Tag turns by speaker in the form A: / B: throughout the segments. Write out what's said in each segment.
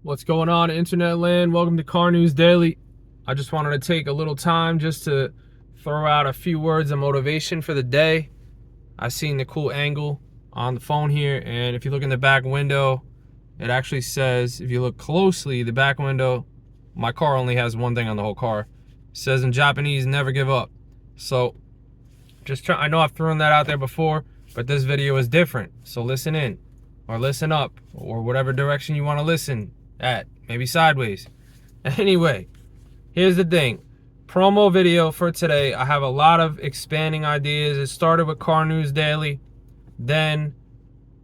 A: What's going on, internet land? Welcome to Car News Daily. I just wanted to take a little time just to throw out a few words of motivation for the day. I seen the cool angle on the phone here, and if you look in the back window, it actually says, if you look closely, the back window, my car only has one thing on the whole car. It says in Japanese, never give up. So I know I've thrown that out there before, but this video is different. So listen in, or listen up, or whatever direction you want to listen at, maybe sideways. Anyway, here's the thing. Promo video for today. I have a lot of expanding ideas. It started with Car News Daily. Then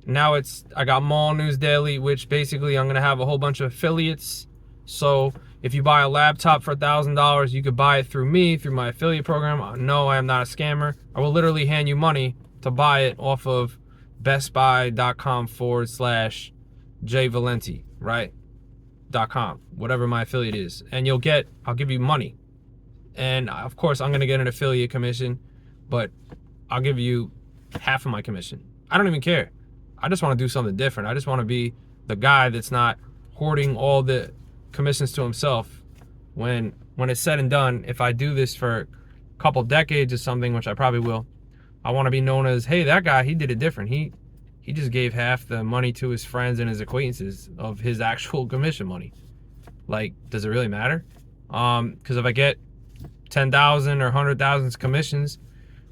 A: now I got Mall News Daily, which basically I'm going to have a whole bunch of affiliates. So if you buy a laptop for $1,000, you could buy it through me, through my affiliate program. No, I am not a scammer. I will literally hand you money to buy it off of bestbuy.com/jvalenti, right? .com, whatever my affiliate is. And I'll give you money. And of course, I'm going to get an affiliate commission, but I'll give you half of my commission. I don't even care. I just want to do something different. I just want to be the guy that's not hoarding all the commissions to himself. When it's said and done, if I do this for a couple decades or something, which I probably will, I want to be known as, hey, that guy, he did it different. He just gave half the money to his friends and his acquaintances of his actual commission money. Like, does it really matter? Because if I get 10,000 or 100,000 commissions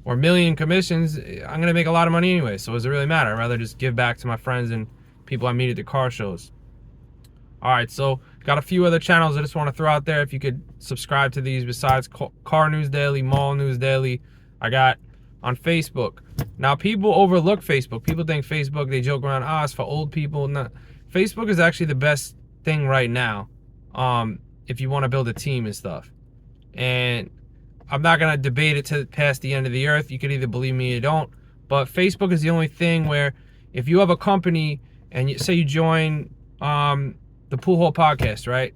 A: or a million commissions, I'm going to make a lot of money anyway. So does it really matter? I'd rather just give back to my friends and people I meet at the car shows. All right, so got a few other channels I just want to throw out there. If you could subscribe to these besides Car News Daily, Mall News Daily. I got on Facebook. Now, people overlook Facebook. People think Facebook, they joke around, it's for old people. No, Facebook is actually the best thing right now if you want to build a team and stuff. And I'm not going to debate it past the end of the earth. You could either believe me or don't. But Facebook is the only thing where if you have a company and say you join the Pool Hole Podcast, right?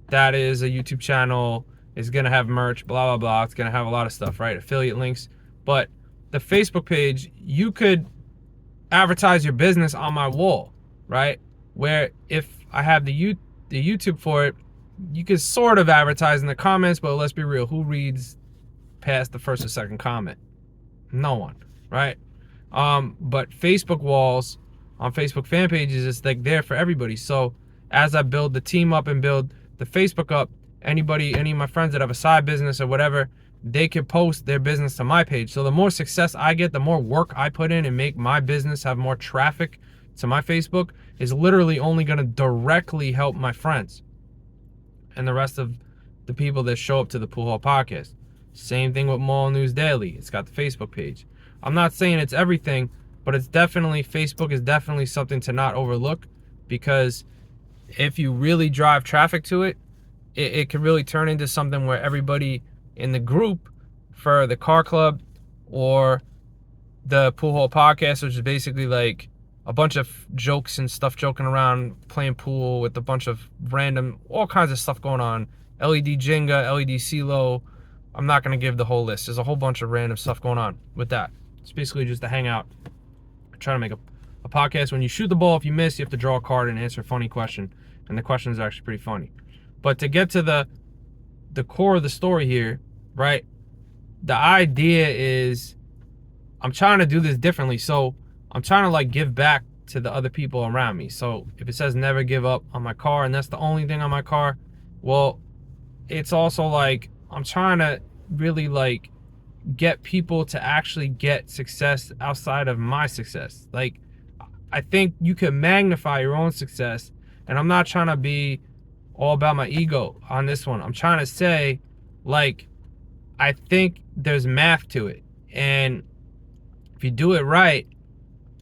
A: That is a YouTube channel. It's going to have merch, blah, blah, blah. It's going to have a lot of stuff, right? Affiliate links. But the Facebook page, you could advertise your business on my wall, right? Where if I have the YouTube for it, you could sort of advertise in the comments, but let's be real, who reads past the first or second comment? No one, right? But Facebook walls on Facebook fan pages is like there for everybody. So as I build the team up and build the Facebook up, any of my friends that have a side business or whatever, they can post their business to my page. So the more success I get, the more work I put in and make my business have more traffic to my Facebook is literally only going to directly help my friends and the rest of the people that show up to the Pool Hall Podcast. Same thing with Mall News Daily. It's got the Facebook page. I'm not saying it's everything, but Facebook is definitely something to not overlook, because if you really drive traffic to it, it can really turn into something where everybody in the group for the car club or the Pool Hall Podcast, which is basically like a bunch of jokes and stuff, joking around, playing pool with a bunch of random, all kinds of stuff going on. LED Jenga, LED CeeLo. I'm not going to give the whole list. There's a whole bunch of random stuff going on with that. It's basically just to hang out. Try to make a podcast. When you shoot the ball, if you miss, you have to draw a card and answer a funny question. And the question is actually pretty funny. But to get to the core of the story here, right? The idea is I'm trying to do this differently. So I'm trying to like give back to the other people around me. So if it says never give up on my car and that's the only thing on my car, well, it's also like I'm trying to really like get people to actually get success outside of my success. Like, I think you can magnify your own success, and I'm not trying to be all about my ego on this one. I'm trying to say, like, I think there's math to it, and if you do it right,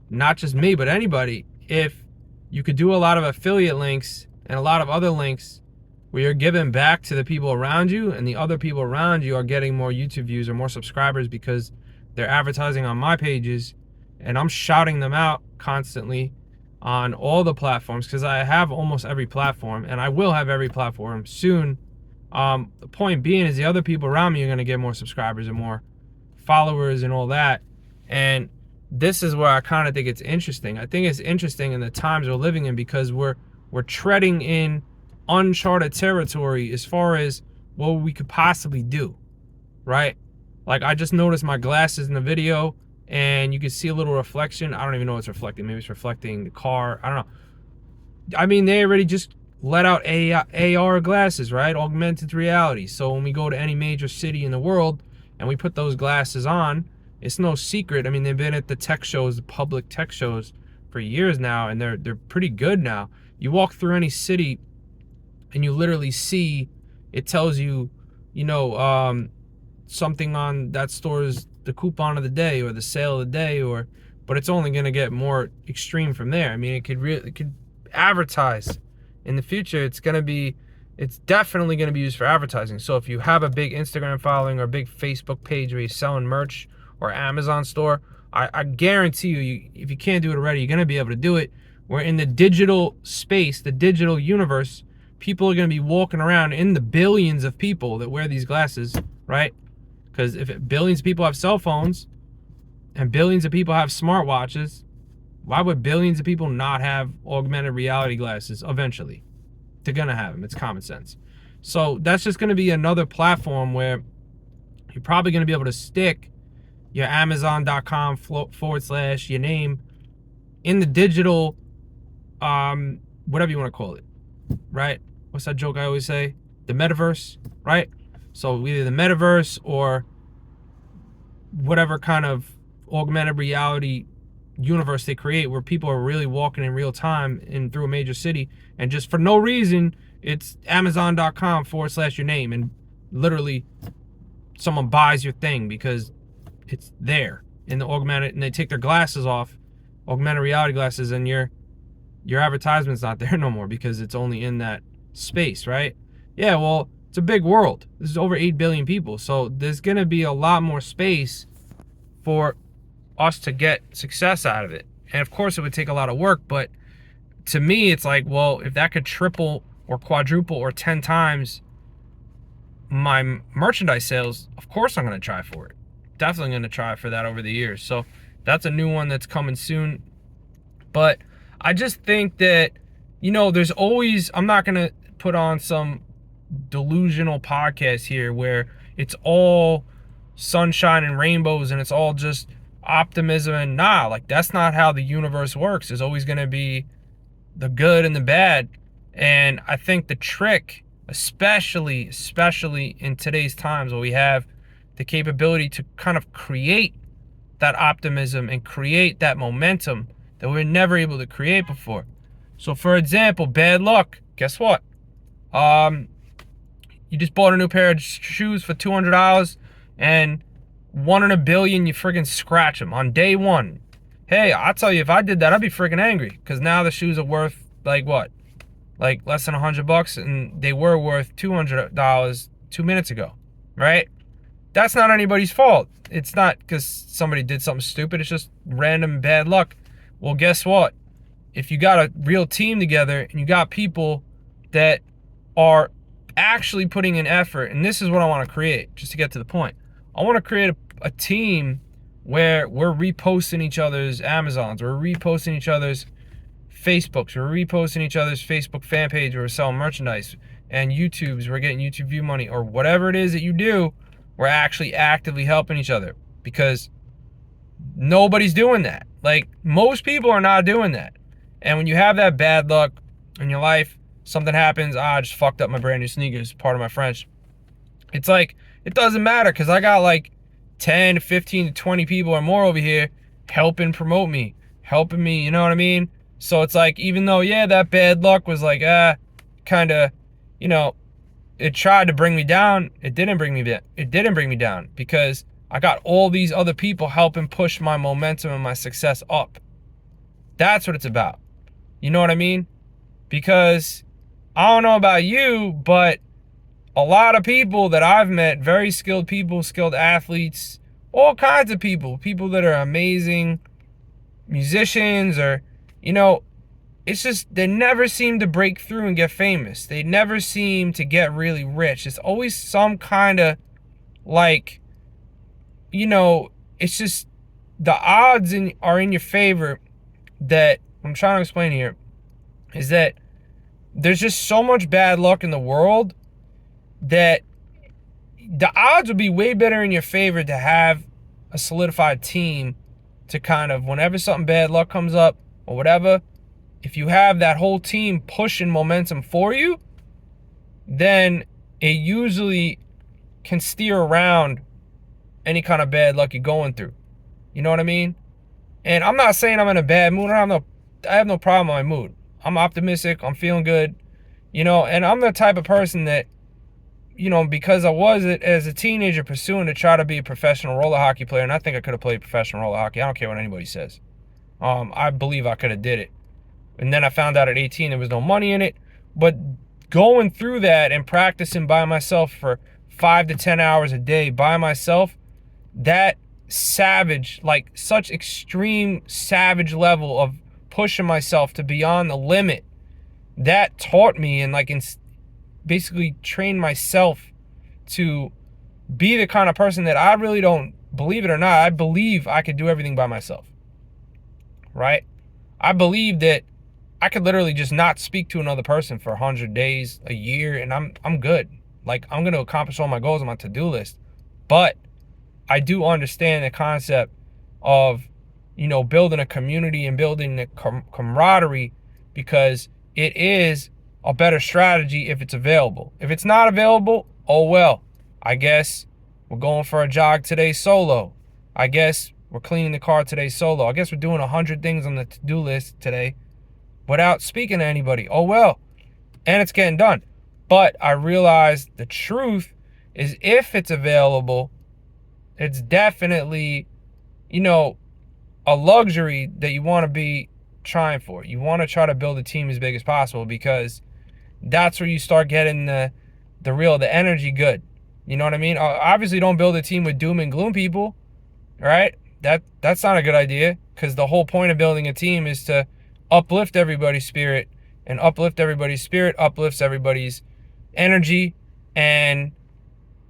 A: not just me, but anybody, if you could do a lot of affiliate links and a lot of other links where you're giving back to the people around you, and the other people around you are getting more YouTube views or more subscribers because they're advertising on my pages, and I'm shouting them out constantly on all the platforms, because I have almost every platform, and I will have every platform soon. The point being is the other people around me are going to get more subscribers and more followers and all that. And this is where I kind of think it's interesting. I think it's interesting in the times we're living in, because we're treading in uncharted territory as far as what we could possibly do, right? Like, I just noticed my glasses in the video, and you can see a little reflection. I don't even know what's reflecting. Maybe it's reflecting the car. I don't know. I mean, they already just let out AR glasses, right? Augmented reality. So when we go to any major city in the world and we put those glasses on, it's no secret. I mean, they've been at the tech shows, the public tech shows for years now, and they're pretty good now. You walk through any city and you literally see, it tells you, something on that store's the coupon of the day or the sale of the day, but it's only going to get more extreme from there. I mean, it could advertise in the future. It's definitely going to be used for advertising. So if you have a big Instagram following or a big Facebook page where you're selling merch, or Amazon store, I guarantee you, if you can't do it already, you're going to be able to do it. Where in the digital space, the digital universe, people are going to be walking around in the billions of people that wear these glasses, right? Because if billions of people have cell phones and billions of people have smartwatches, why would billions of people not have augmented reality glasses eventually? They're going to have them. It's common sense. So that's just going to be another platform where you're probably going to be able to stick your Amazon.com / your name in the digital, whatever you want to call it, right? What's that joke I always say? The metaverse, right? So either the metaverse or whatever kind of augmented reality universe they create, where people are really walking in real time and through a major city, and just for no reason, it's Amazon.com / your name, and literally someone buys your thing because it's there in the augmented, and they take their glasses off, augmented reality glasses, and your advertisement's not there no more because it's only in that space, right? Yeah, well, it's a big world. This is over 8 billion people, so there's going to be a lot more space for us to get success out of it. And of course it would take a lot of work, but to me it's like, well, if that could triple or quadruple or 10 times my merchandise sales, of course I'm going to try for it. Definitely going to try for that over the years. So that's a new one that's coming soon. But I just think that, there's always, I'm not going to put on some delusional podcast here where it's all sunshine and rainbows and it's all just optimism, and like, that's not how the universe works. There's always going to be the good and the bad. And I think the trick, especially in today's times where we have the capability to kind of create that optimism and create that momentum that we were never able to create before. So for example, bad luck, guess what? You just bought a new pair of shoes for $200, and 1 in a billion you friggin' scratch them on day one. Hey, I'll tell you, if I did that, I'd be friggin' angry, because now the shoes are worth like what? Like less than $100, and they were worth $200 2 minutes ago, right? That's not anybody's fault. It's not because somebody did something stupid. It's just random bad luck. Well, guess what? If you got a real team together and you got people that are actually putting in effort, and this is what I want to create, just to get to the point. I want to create a team where we're reposting each other's Amazons, we're reposting each other's Facebooks, we're reposting each other's Facebook fan page where we're selling merchandise, and YouTube's, we're getting YouTube view money, or whatever it is that you do, we're actually actively helping each other, because nobody's doing that. Like, most people are not doing that. And when you have that bad luck in your life, something happens, I just fucked up my brand new sneakers, part of my French. It's like, it doesn't matter, because I got like 10, 15 to 20 people or more over here helping promote me, helping me, you know what I mean? So it's like, even though, yeah, that bad luck was like, kind of, it tried to bring me down, it didn't bring me down, because I got all these other people helping push my momentum and my success up. That's what it's about. You know what I mean? Because I don't know about you, but a lot of people that I've met, very skilled people, skilled athletes, all kinds of people that are amazing musicians, or, it's just, they never seem to break through and get famous. They never seem to get really rich. It's always some kind of like, it's just the odds are in your favor. That I'm trying to explain here is that there's just so much bad luck in the world that the odds would be way better in your favor to have a solidified team to kind of, whenever something bad luck comes up or whatever, if you have that whole team pushing momentum for you, then it usually can steer around any kind of bad luck you're going through. You know what I mean? And I'm not saying I'm in a bad mood. I have no problem with my mood. I'm optimistic. I'm feeling good. You know, and I'm the type of person that, you know, because I was as a teenager pursuing to try to be a professional roller hockey player, and I think I could have played professional roller hockey. I don't care what anybody says. I believe I could have did it. And then I found out at 18 there was no money in it. But going through that and practicing by myself for 5 to 10 hours a day by myself, that savage, like such extreme savage level of pushing myself to beyond the limit, that taught me and like basically trained myself to be the kind of person that I really don't, believe it or not, I believe I could do everything by myself, right? I believe that I could literally just not speak to another person for 100 days, a year, and I'm good. Like, I'm going to accomplish all my goals on my to-do list. But I do understand the concept of, you know, building a community and building the camaraderie, because it is a better strategy if it's available. If it's not available, oh well. I guess we're going for a jog today solo. I guess we're cleaning the car today solo. I guess we're doing 100 things on the to-do list today without speaking to anybody. Oh well. And it's getting done. But I realized the truth is, if it's available, it's definitely, you know, a luxury that you want to be trying for. You want to try to build a team as big as possible, because that's where you start getting the energy good. You know what I mean? Obviously, don't build a team with doom and gloom people, right? That's not a good idea, because the whole point of building a team is to uplift everybody's spirit, and uplifts everybody's energy and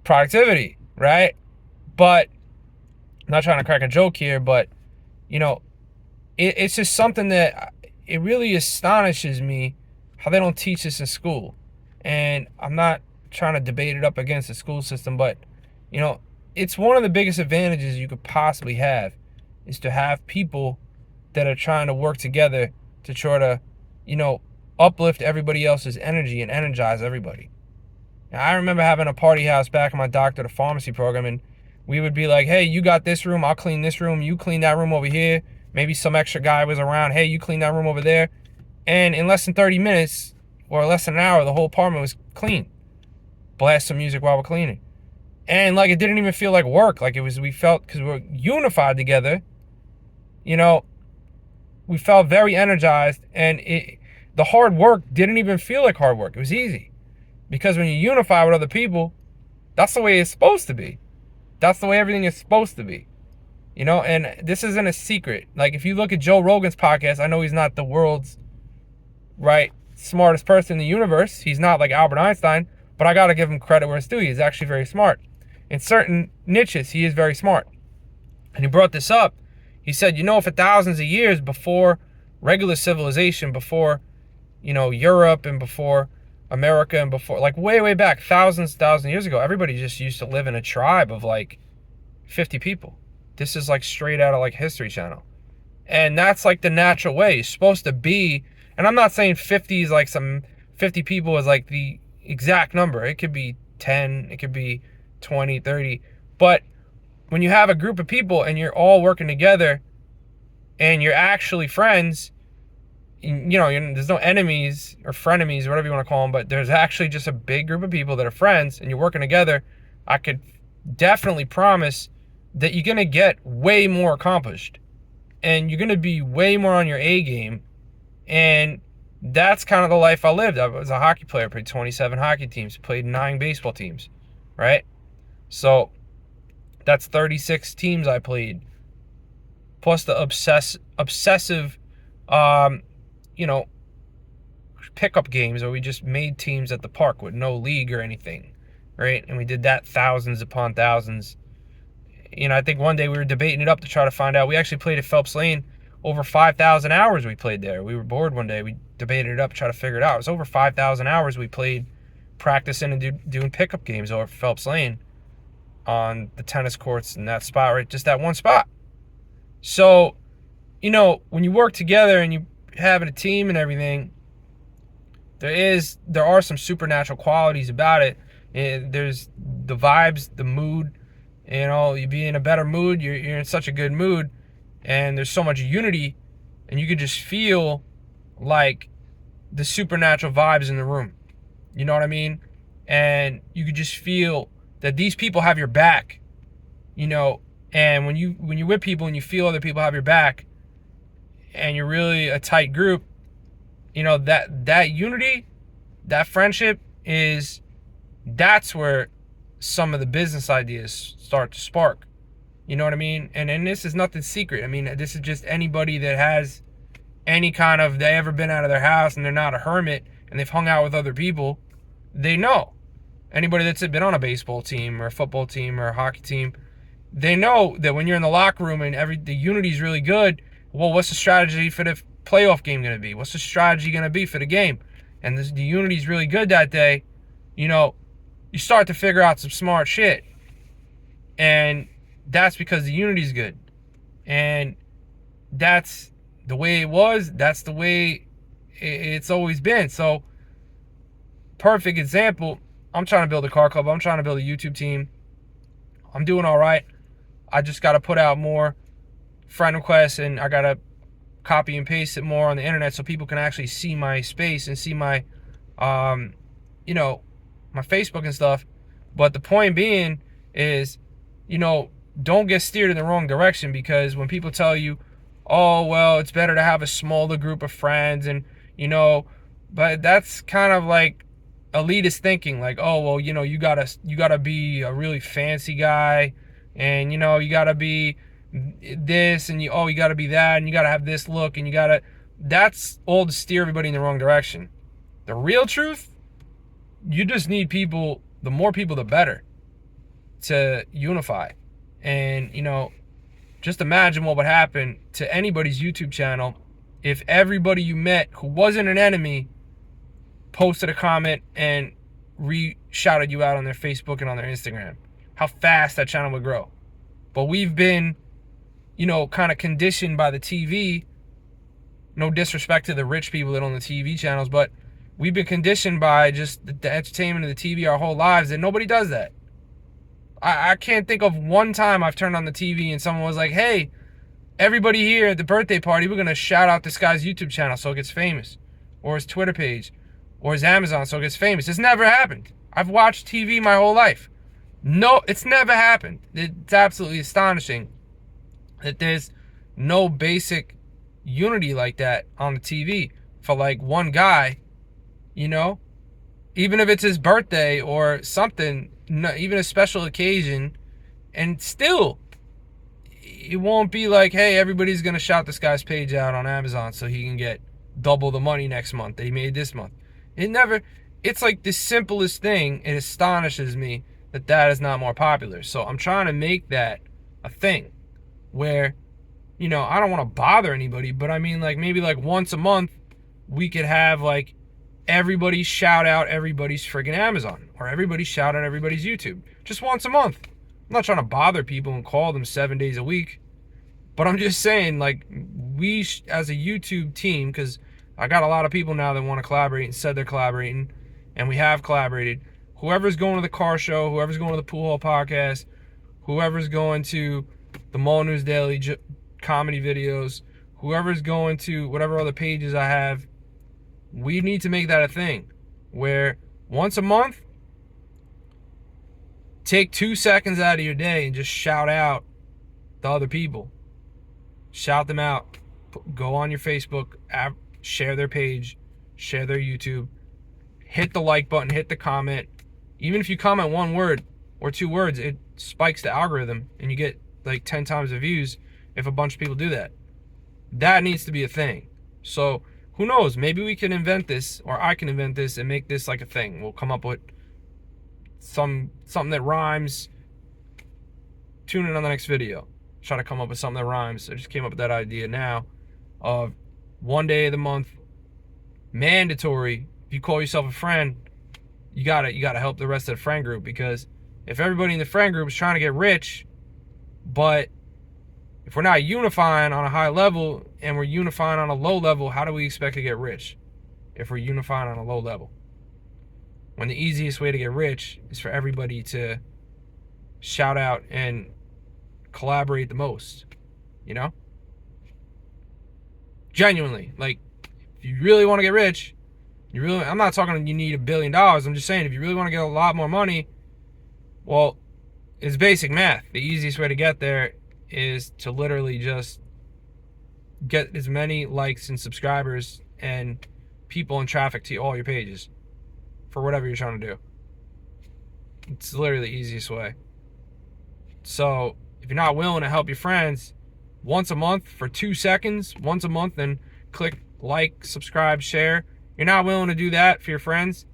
A: productivity, right? But I'm not trying to crack a joke here, but you know, it's just something that it really astonishes me how they don't teach this in school. And I'm not trying to debate it up against the school system, but you know, it's one of the biggest advantages you could possibly have, is to have people that are trying to work together to try to, you know, uplift everybody else's energy and energize everybody. Now, I remember having a party house back in my doctorate of pharmacy program, and we would be like, hey, you got this room, I'll clean this room, you clean that room over here. Maybe some extra guy was around, hey, you clean that room over there. And in less than 30 minutes, or less than an hour, the whole apartment was clean. Blast some music while we're cleaning. And like, it didn't even feel like work. Like, we felt, because we're unified together, you know, we felt very energized, and the hard work didn't even feel like hard work. It was easy. Because when you unify with other people, that's the way it's supposed to be. That's the way everything is supposed to be. You know, and this isn't a secret. Like, if you look at Joe Rogan's podcast, I know he's not the world's, right, smartest person in the universe. He's not like Albert Einstein, but I got to give him credit where it's due. He's actually very smart. In certain niches, he is very smart. And he brought this up. He said, you know, for thousands of years before regular civilization, before, you know, Europe and before America and before, like way back, thousands years ago, everybody just used to live in a tribe of like 50 people. This is like straight out of like History Channel. And that's like the natural way. It's supposed to be, and I'm not saying 50 is like 50 people is like the exact number. It could be 10, it could be 20, 30. But when you have a group of people and you're all working together and you're actually friends, you know, there's no enemies or frenemies or whatever you want to call them, but there's actually just a big group of people that are friends and you're working together, I could definitely promise that you're going to get way more accomplished and you're going to be way more on your A game. And that's kind of the life I lived. I was a hockey player, played 27 hockey teams, played 9 baseball teams, right? So that's 36 teams I played, plus the obsessive, you know, pickup games where we just made teams at the park with no league or anything, right? And we did that thousands upon thousands. You know, I think one day we were debating it up to try to find out. We actually played at Phelps Lane over 5,000 hours we played there. We were bored one day. We debated it up, tried to figure it out. It was over 5,000 hours we played practicing and doing pickup games over Phelps Lane on the tennis courts in that spot, right? Just that one spot. So, you know, when you work together and you have a team and everything, there are some supernatural qualities about it. There's the vibes, the mood, you know, you be in a better mood, you're in such a good mood, and there's so much unity, and you can just feel like the supernatural vibes in the room. You know what I mean? And you could just feel that these people have your back, you know. And when you're with people and you feel other people have your back, and you're really a tight group, you know, that unity, that friendship that's where some of the business ideas start to spark. You know what I mean? And this is nothing secret. I mean, this is just anybody that has any kind of, they ever been out of their house and they're not a hermit and they've hung out with other people, they know. Anybody that's been on a baseball team or a football team or a hockey team, they know that when you're in the locker room and the unity is really good, well, what's the strategy for the playoff game going to be? What's the strategy going to be for the game? And the unity is really good that day. You know, you start to figure out some smart shit. And that's because the unity is good. And that's the way it was. That's the way it's always been. So, perfect example. I'm trying to build a car club. I'm trying to build a YouTube team. I'm doing all right. I just got to put out more friend requests, and I got to copy and paste it more on the internet so people can actually see my space and see my, you know, my Facebook and stuff. But the point being is, you know, don't get steered in the wrong direction, because when people tell you, oh, well, it's better to have a smaller group of friends, and, you know, but that's kind of like elitist thinking, like, oh, well, you know, you gotta be a really fancy guy, and, you know, you gotta be this, and you gotta be that, and you gotta have this look, and that's all to steer everybody in the wrong direction. The real truth, you just need people, the more people the better, to unify. And, you know, just imagine what would happen to anybody's YouTube channel if everybody you met who wasn't an enemy posted a comment and shouted you out on their Facebook and on their Instagram. How fast that channel would grow. But we've been, you know, kind of conditioned by the TV. No disrespect to the rich people that own the TV channels, but we've been conditioned by just the entertainment of the TV our whole lives, and nobody does that. I can't think of one time I've turned on the TV and someone was like, hey, everybody here at the birthday party, we're going to shout out this guy's YouTube channel so it gets famous, or his Twitter page, or his Amazon so it gets famous. It's never happened. I've watched TV my whole life. No, it's never happened. It's absolutely astonishing that there's no basic unity like that on the TV for like one guy, you know? Even if it's his birthday or something, even a special occasion, and still, it won't be like, hey, everybody's going to shout this guy's page out on Amazon so he can get double the money next month that he made this month. It's like the simplest thing. It astonishes me that is not more popular. So I'm trying to make that a thing where, you know, I don't want to bother anybody, but I mean, like, maybe like once a month we could have like everybody shout out everybody's friggin' Amazon, or everybody shout out everybody's YouTube. Just once a month. I'm not trying to bother people and call them 7 days a week, but I'm just saying, like, we as a YouTube team, because I got a lot of people now that want to collaborate and said they're collaborating, and we have collaborated. Whoever's going to the car show, whoever's going to the Pool Hall podcast, whoever's going to the Mall News Daily comedy videos, whoever's going to whatever other pages I have, we need to make that a thing where once a month, take 2 seconds out of your day and just shout out the other people. Shout them out. Go on your Facebook, share their page, share their YouTube, hit the like button, hit the comment. Even if you comment 1 word or 2 words, it spikes the algorithm and you get like 10 times the views if a bunch of people do that. That needs to be a thing. So who knows? Maybe we can invent this, or I can invent this and make this like a thing. We'll come up with something that rhymes. Tune in on the next video. Try to come up with something that rhymes. I just came up with that idea now. of one day of the month, mandatory. If you call yourself a friend, you gotta help the rest of the friend group, because if everybody in the friend group is trying to get rich, but if we're not unifying on a high level and we're unifying on a low level, how do we expect to get rich if we're unifying on a low level? When the easiest way to get rich is for everybody to shout out and collaborate the most, you know? Genuinely, like, if you really want to get rich, I'm not talking you need $1 billion. I'm just saying, if you really want to get a lot more money, well, it's basic math. The easiest way to get there is to literally just get as many likes and subscribers and people and traffic to all your pages for whatever you're trying to do. It's literally the easiest way. So if you're not willing to help your friends once a month for 2 seconds, once a month, and click like, subscribe, share, you're not willing to do that for your friends,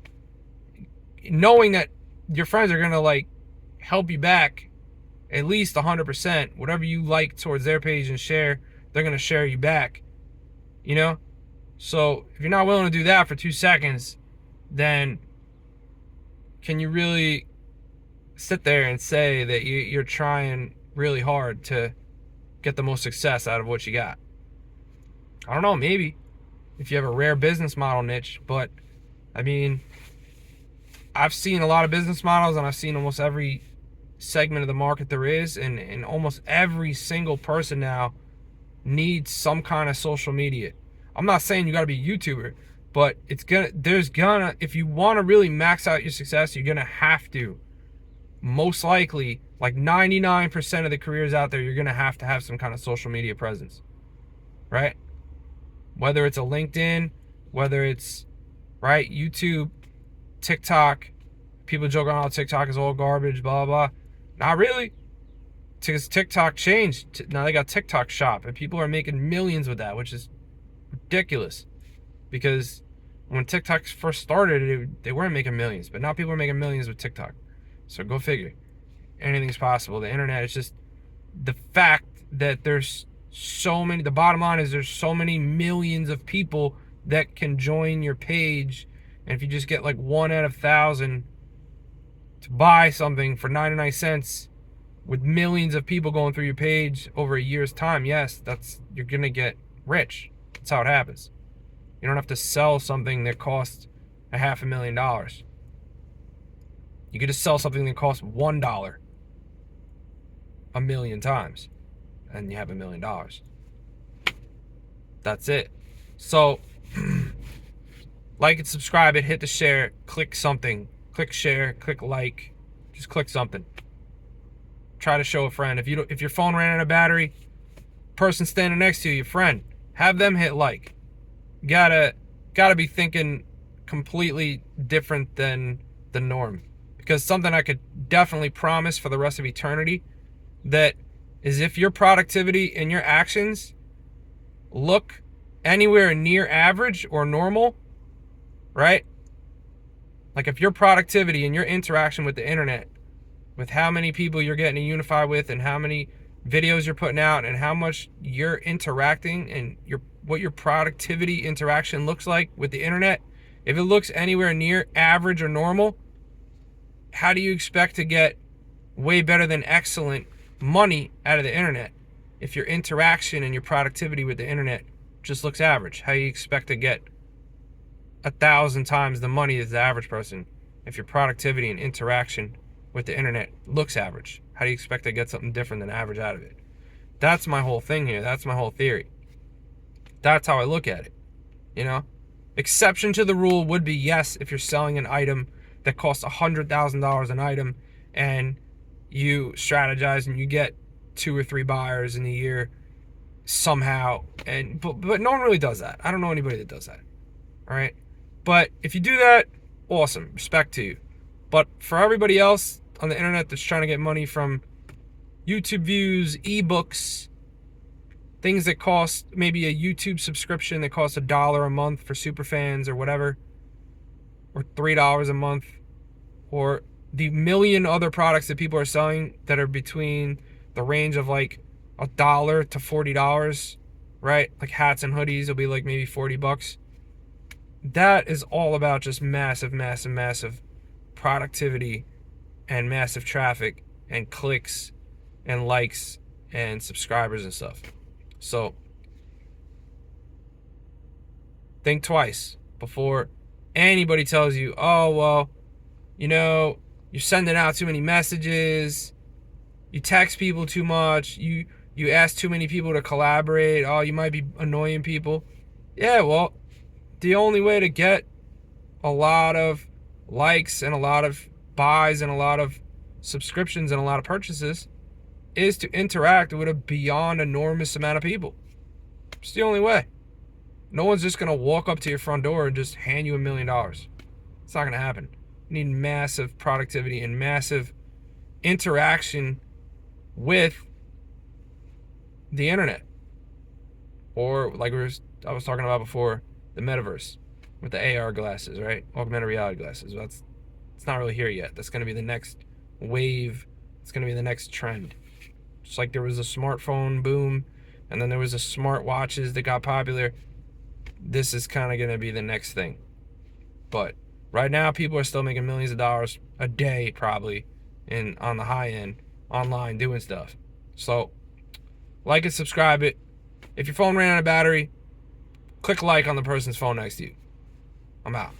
A: knowing that your friends are going to like help you back at least 100%. Whatever you like towards their page and share, they're going to share you back, you know? So if you're not willing to do that for 2 seconds, then can you really sit there and say that you're trying really hard to get the most success out of what you got? I don't know, maybe if you have a rare business model niche, but I mean, I've seen a lot of business models, and I've seen almost every segment of the market there is, and almost every single person now needs some kind of social media. I'm not saying you got to be a YouTuber, but if you want to really max out your success, you're gonna have to, most likely, like 99% of the careers out there, you're gonna have to have some kind of social media presence, right? Whether it's a LinkedIn, whether it's right YouTube, TikTok. People joke around, TikTok is all garbage, blah blah. Not really, because TikTok changed. Now they got TikTok Shop, and people are making millions with that, which is ridiculous. Because when TikTok first started, they weren't making millions, but now people are making millions with TikTok. So go figure. Anything's possible. The internet is just the fact that there's so many. The bottom line is there's so many millions of people that can join your page, and if you just get like 1 out of 1,000 to buy something for 99 cents with millions of people going through your page over a year's time, yes, you're going to get rich. That's how it happens. You don't have to sell something that costs $500,000. You could just sell something that costs $1 a million times, and you have $1 million. That's it. So, like and subscribe it, hit the share, click something. Click share, click like, just click something. Try to show a friend. If your phone ran out of battery, person standing next to you, your friend, have them hit like. You gotta be thinking completely different than the norm. Because something I could definitely promise for the rest of eternity, that is, if your productivity and your actions look anywhere near average or normal, right? Like if your productivity and your interaction with the internet, with how many people you're getting to unify with, and how many videos you're putting out, and how much you're interacting, and what your productivity interaction looks like with the internet, if it looks anywhere near average or normal, how do you expect to get way better than excellent money out of the internet if your interaction and your productivity with the internet just looks average? How do you expect to get 1,000 times the money as the average person if your productivity and interaction with the internet looks average? How do you expect to get something different than average out of it? That's my whole thing here. That's my whole theory. That's how I look at it. You know, exception to the rule would be, yes, if you're selling an item that costs $100,000 an item, and you strategize and you get 2 or 3 buyers in a year somehow, but no one really does that. I don't know anybody that does that. All right. But if you do that, awesome, respect to you. But for everybody else on the internet that's trying to get money from YouTube views, ebooks, things that cost maybe a YouTube subscription that costs $1 a month for super fans or whatever, or $3 a month, or the million other products that people are selling that are between the range of like $1 to $40, right? Like hats and hoodies will be like maybe $40. That is all about just massive, massive, massive productivity and massive traffic and clicks and likes and subscribers and stuff. So think twice before anybody tells you, oh, well, you're sending out too many messages, you text people too much, you ask too many people to collaborate, oh, you might be annoying people. Yeah, well, the only way to get a lot of likes and a lot of buys and a lot of subscriptions and a lot of purchases is to interact with a beyond enormous amount of people. It's the only way. No one's just going to walk up to your front door and just hand you $1 million. It's not going to happen. You need massive productivity and massive interaction with the internet. Or like I was talking about before, the metaverse with the AR glasses, right? Augmented reality glasses. It's not really here yet. That's going to be the next wave. It's going to be the next trend. Just like there was a smartphone boom, and then there was a smart watches that got popular. This is kind of going to be the next thing. But right now, people are still making millions of dollars a day, probably, on the high end, online, doing stuff. So, like and subscribe it. If your phone ran out of battery, click like on the person's phone next to you. I'm out.